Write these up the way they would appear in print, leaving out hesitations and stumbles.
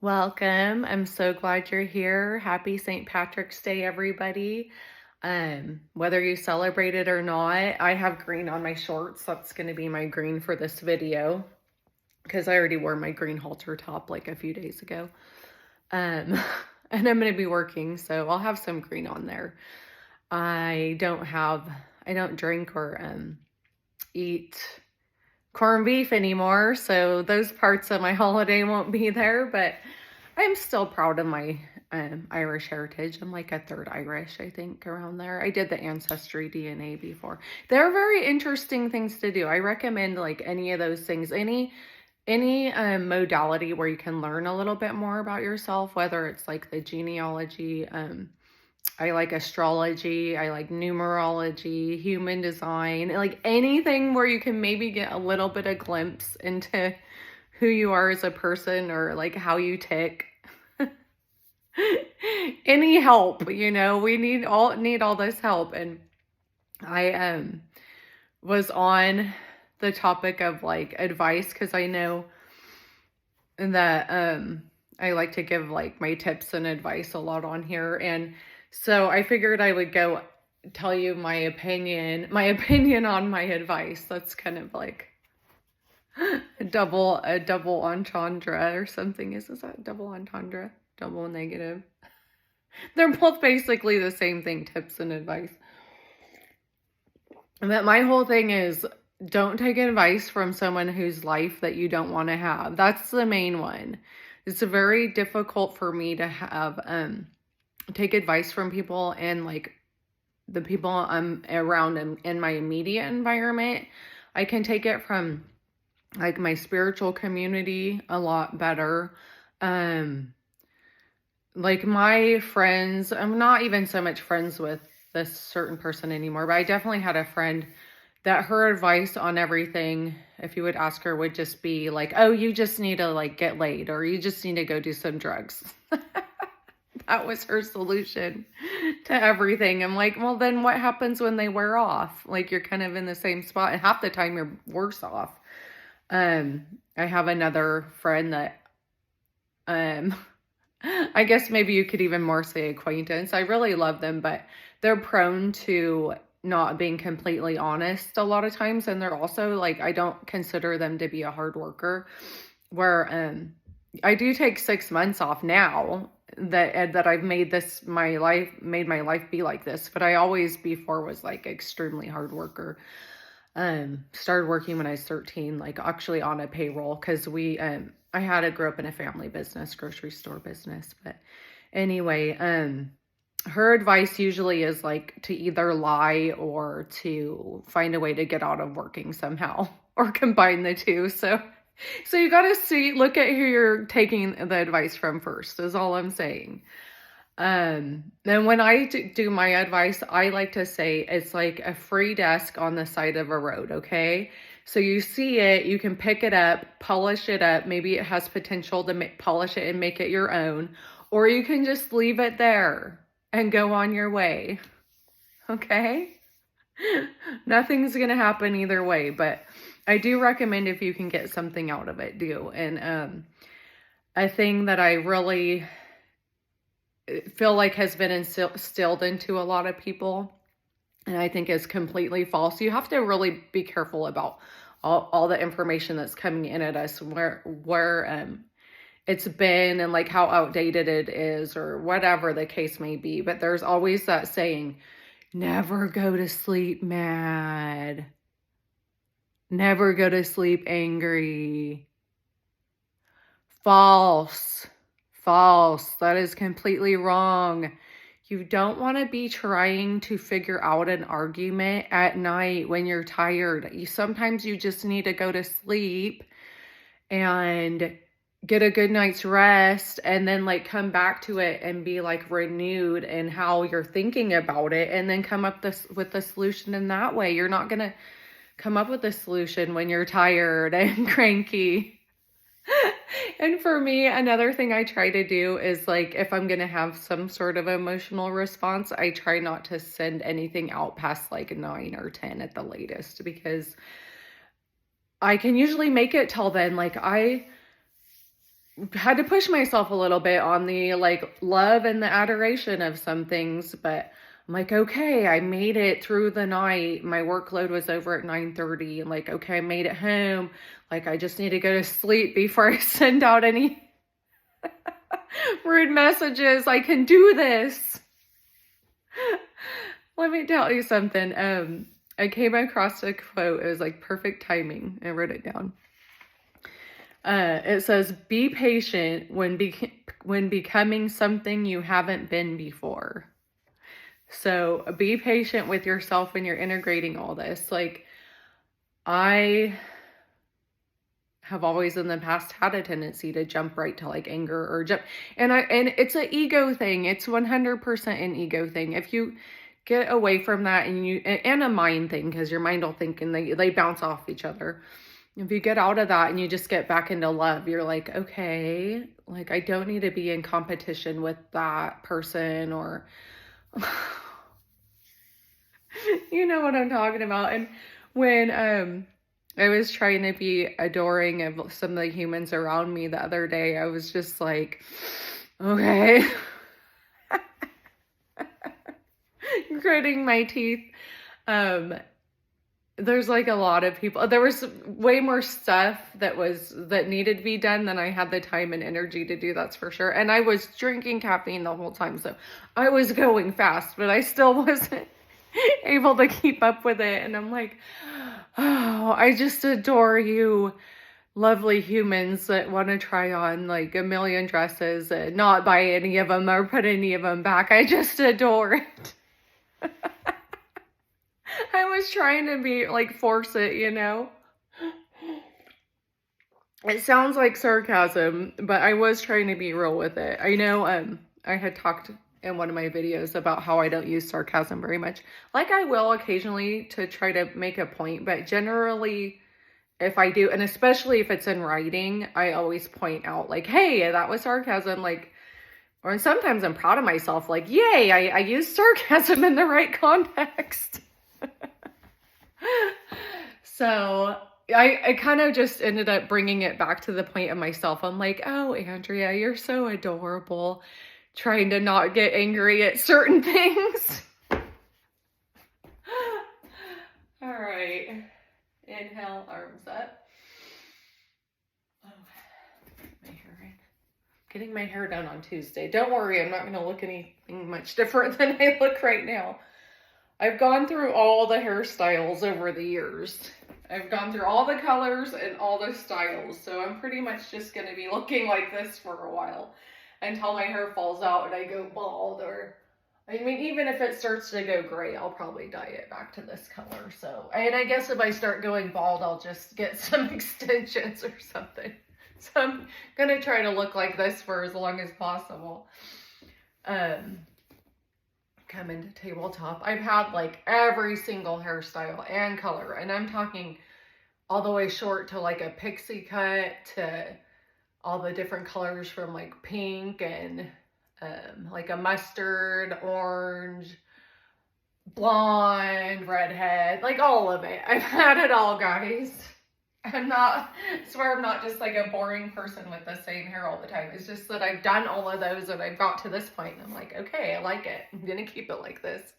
Welcome. I'm so glad you're here. Happy St. Patrick's Day, everybody. Whether you celebrate it or not, I have green on my shorts. That's going to be my green for this video because I already wore my green halter top like a few days ago. Um, and I'm going to be working, so I'll have some green on there. I don't drink or eat corned beef anymore, so those parts of my holiday won't be there, but I'm still proud of my Irish heritage. I'm like a third Irish, I think, around there. I did the Ancestry DNA before. They're very interesting things to do. I recommend like any of those things, any modality where you can learn a little bit more about yourself, whether it's like the genealogy, I like astrology, I like numerology, human design, like anything where you can maybe get a little bit of glimpse into who you are as a person or like how you tick. Any help, we need all this help. And I was on the topic of like advice because I know that I like to give like my tips and advice a lot on here. And so I figured I would go tell you my opinion on my advice. That's kind of like a double entendre or something. Is that double entendre? Double negative. They're both basically the same thing, tips and advice. But my whole thing is don't take advice from someone whose life that you don't want to have. That's the main one. It's very difficult for me to have take advice from people and like the people I'm around in my immediate environment. I can take it from like my spiritual community a lot better. Like my friends, I'm not even so much friends with this certain person anymore, but I definitely had a friend that her advice on everything, if you would ask her, would just be like, oh, you just need to like get laid or you just need to go do some drugs. That was her solution to everything. I'm like, well, then what happens when they wear off? Like you're kind of in the same spot and half the time you're worse off. I have another friend that, I guess maybe you could even more say acquaintance. I really love them, but they're prone to not being completely honest a lot of times. And they're also like, I don't consider them to be a hard worker where, I do take 6 months off now that I've made my life be like this. But I always before was like extremely hard worker. Started working when I was 13, like actually on a payroll because I grew up in a family business, grocery store business. But anyway, her advice usually is like to either lie or to find a way to get out of working somehow or combine the two. So you got to look at who you're taking the advice from first, is all I'm saying. And when I do my advice, I like to say it's like a free desk on the side of a road, okay? So you see it, you can pick it up, polish it up. Maybe it has potential to polish it and make it your own, or you can just leave it there and go on your way, okay? Nothing's going to happen either way, but I do recommend if you can get something out of it, do. And a thing that I really feel like has been instilled into a lot of people, and I think is completely false. You have to really be careful about all the information that's coming in at us, where it's been and like how outdated it is or whatever the case may be. But there's always that saying, never go to sleep mad. Never go to sleep angry. False. That is completely wrong. You don't want to be trying to figure out an argument at night when you're tired. Sometimes you just need to go to sleep and get a good night's rest and then like come back to it and be like renewed in how you're thinking about it and then come up with the solution in that way. You're not going to come up with a solution when you're tired and cranky. And for me, another thing I try to do is like, if I'm going to have some sort of emotional response, I try not to send anything out past like 9 or 10 at the latest, because I can usually make it till then. Like had to push myself a little bit on the like love and the adoration of some things, but I'm like, okay, I made it through the night. My workload was over at 9:30. I'm like, okay, I made it home. Like, I just need to go to sleep before I send out any rude messages. I can do this. Let me tell you something. I came across a quote. It was like perfect timing. I wrote it down. It says, "Be patient when becoming something you haven't been before." So be patient with yourself when you're integrating all this. Like, I have always in the past had a tendency to jump right to like anger or jump, and it's an ego thing. It's 100% an ego thing. If you get away from that and a mind thing, because your mind will think and they bounce off each other. If you get out of that and you just get back into love, you're like, okay, like I don't need to be in competition with that person, or you know what I'm talking about. And when I was trying to be adoring of some of the humans around me the other day, I was just like, okay. Gritting my teeth. There's like a lot of people. There was way more stuff that needed to be done than I had the time and energy to do, that's for sure. And I was drinking caffeine the whole time, so I was going fast, but I still wasn't able to keep up with it. And I'm like, oh, I just adore you, lovely humans that want to try on like a million dresses and not buy any of them or put any of them back. I just adore it. I was trying to be like force it, you know. It sounds like sarcasm, but I was trying to be real with it. I know I had talked in one of my videos about how I don't use sarcasm very much. Like, I will occasionally to try to make a point, but generally if I do, and especially if it's in writing, I always point out like, hey, that was sarcasm. Like, or sometimes I'm proud of myself, like, yay, I used sarcasm in the right context. So I kind of just ended up bringing it back to the point of myself. I'm like, oh, Andrea, you're so adorable. Trying to not get angry at certain things. All right. Inhale, arms up. Oh, my hair in. Getting my hair done on Tuesday. Don't worry, I'm not going to look anything much different than I look right now. I've gone through all the hairstyles over the years. I've gone through all the colors and all the styles. So I'm pretty much just going to be looking like this for a while until my hair falls out and I go bald, or, I mean, even if it starts to go gray, I'll probably dye it back to this color. So, and I guess if I start going bald, I'll just get some extensions or something. So I'm going to try to look like this for as long as possible. Come into tabletop. I've had like every single hairstyle and color, and I'm talking all the way short to like a pixie cut to all the different colors from like pink and like a mustard, orange, blonde, redhead, like all of it. I've had it all, guys. I swear I'm not just like a boring person with the same hair all the time. It's just that I've done all of those and I've got to this point and I'm like, okay, I like it. I'm going to keep it like this.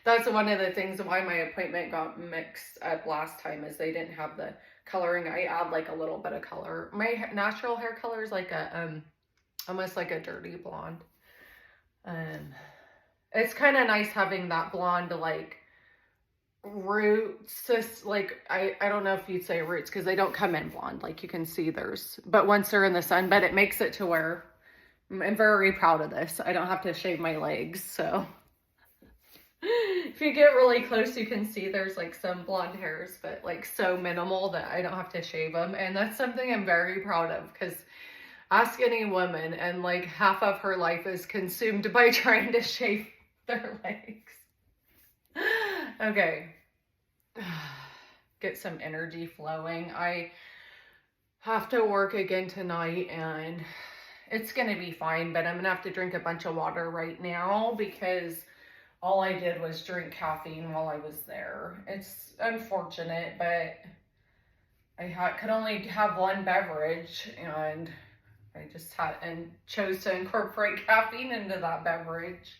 That's one of the things why my appointment got mixed up last time, is they didn't have the coloring. I add like a little bit of color. My natural hair color is like a, almost like a dirty blonde. It's kind of nice having that blonde, like, roots, like I don't know if you'd say roots because they don't come in blonde, like you can see there's, but once they're in the sun, but it makes it to where I'm very proud of this. I don't have to shave my legs, so if you get really close you can see there's like some blonde hairs, but like so minimal that I don't have to shave them. And that's something I'm very proud of, because ask any woman and like half of her life is consumed by trying to shave their legs. Okay, get some energy flowing. I have to work again tonight and it's gonna be fine, but I'm gonna have to drink a bunch of water right now because all I did was drink caffeine while I was there. It's unfortunate, but I could only have one beverage, and I just had and chose to incorporate caffeine into that beverage.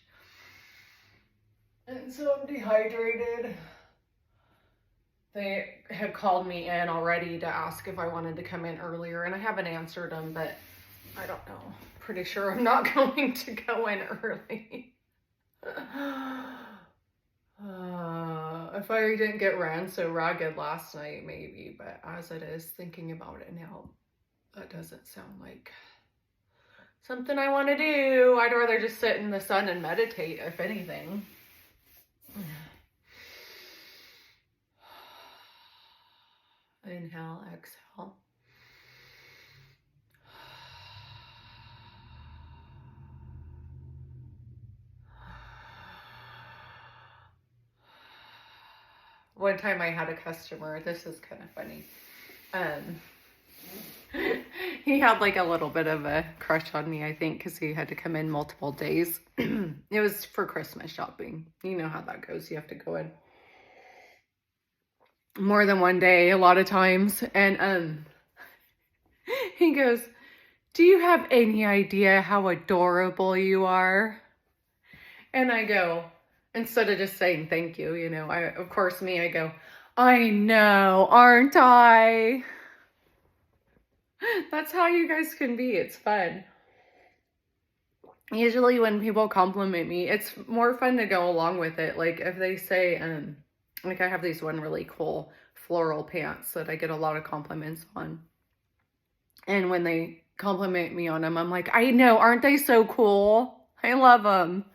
And so I'm dehydrated. They had called me in already to ask if I wanted to come in earlier, and I haven't answered them, but I don't know. Pretty sure I'm not going to go in early. If I didn't get ran so ragged last night, maybe, but as it is, thinking about it now, that doesn't sound like something I want to do. I'd rather just sit in the sun and meditate, if anything. Inhale, exhale. One time I had a customer, this is kind of funny. He had like a little bit of a crush on me, I think, because he had to come in multiple days. It was for Christmas shopping. You know how that goes. You have to go in more than one day a lot of times. And he goes, "Do you have any idea how adorable you are?" And I go, instead of just saying thank you, you know, I go, "I know, aren't I?" That's how you guys can be. It's fun. Usually when people compliment me, it's more fun to go along with it. Like if they say, like I have these one really cool floral pants that I get a lot of compliments on. And when they compliment me on them, I'm like, "I know, aren't they so cool? I love them."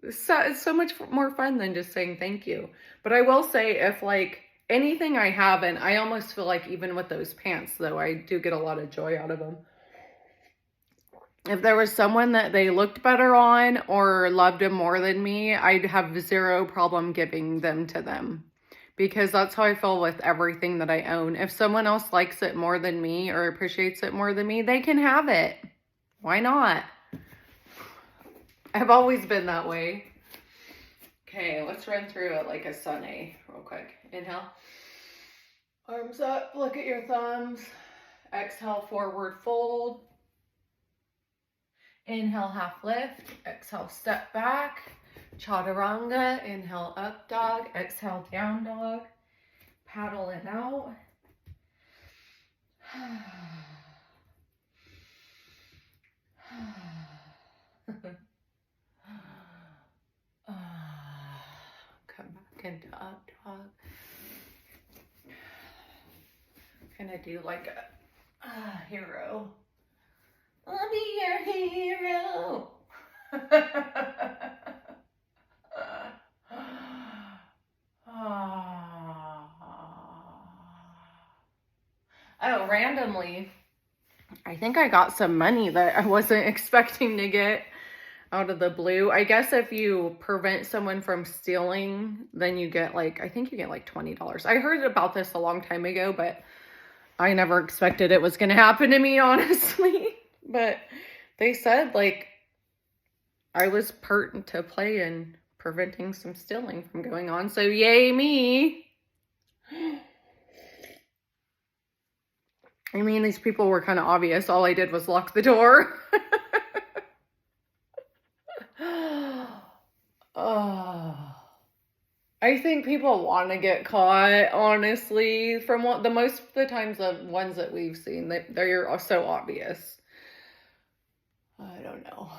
So it's so much more fun than just saying thank you. But I will say, if like anything I haven't, I almost feel like even with those pants, though, I do get a lot of joy out of them. If there was someone that they looked better on or loved them more than me, I'd have zero problem giving them to them. Because that's how I feel with everything that I own. If someone else likes it more than me or appreciates it more than me, they can have it. Why not? I've always been that way. Okay, let's run through it like a sunny real quick. Inhale. Arms up, look at your thumbs. Exhale, forward fold. Inhale, half lift. Exhale, step back. Chaturanga. Inhale, up dog. Exhale, down dog. Paddle it out. Come back into up dog. Gonna do like a hero. I'll be your hero. Oh, randomly, I think I got some money that I wasn't expecting to get out of the blue. I guess if you prevent someone from stealing, then you get like, I think you get like $20. I heard about this a long time ago, but I never expected it was going to happen to me, honestly. But they said like I was part to play in preventing some stealing from going on. So yay me. I mean, these people were kind of obvious. All I did was lock the door. Oh, I think people want to get caught, honestly. From what the most of the times, the ones that we've seen, they're so obvious. I don't know.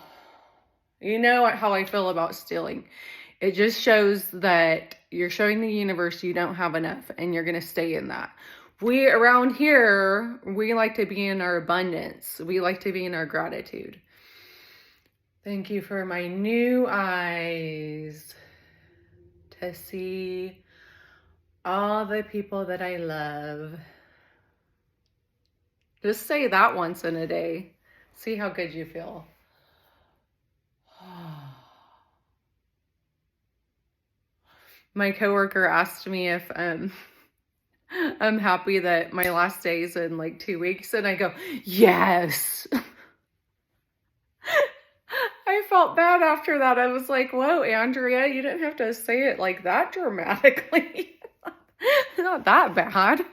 You know how I feel about stealing. It just shows that you're showing the universe you don't have enough, and you're going to stay in that. We around here, we like to be in our abundance. We like to be in our gratitude. Thank you for my new eyes to see all the people that I love. Just say that once in a day. See how good you feel. My coworker asked me if I'm happy that my last day is in like 2 weeks, and I go, yes. I felt bad after that. I was like, whoa, Andrea, you didn't have to say it like that dramatically. Not that bad.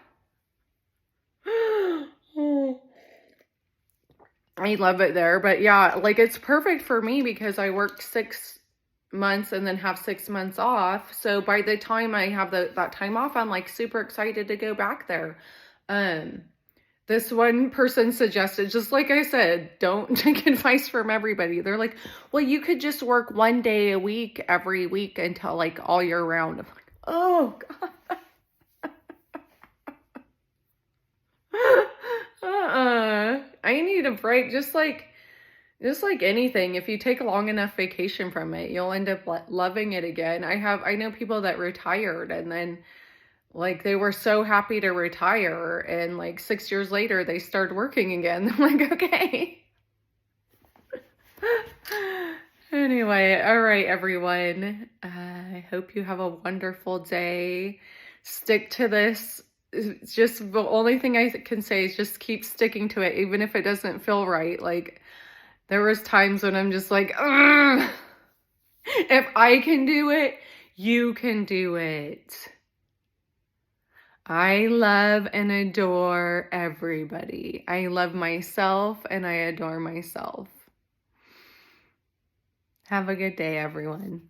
I love it there. But yeah, like it's perfect for me because I work 6 months and then have 6 months off. So by the time I have that time off, I'm like super excited to go back there. Um, this one person suggested, just like I said, don't take advice from everybody. They're like, well, you could just work 1 day a week every week until like all year round. I'm like, oh God. I need a break. Just like anything, if you take a long enough vacation from it, you'll end up loving it again. I know people that retired and then like they were so happy to retire and like 6 years later they started working again. I'm like, okay. Anyway, all right, everyone. I hope you have a wonderful day. Stick to this. It's just the only thing I can say is just keep sticking to it, even if it doesn't feel right. Like there was times when I'm just like, ugh, if I can do it, you can do it. I love and adore everybody. I love myself and I adore myself. Have a good day, everyone.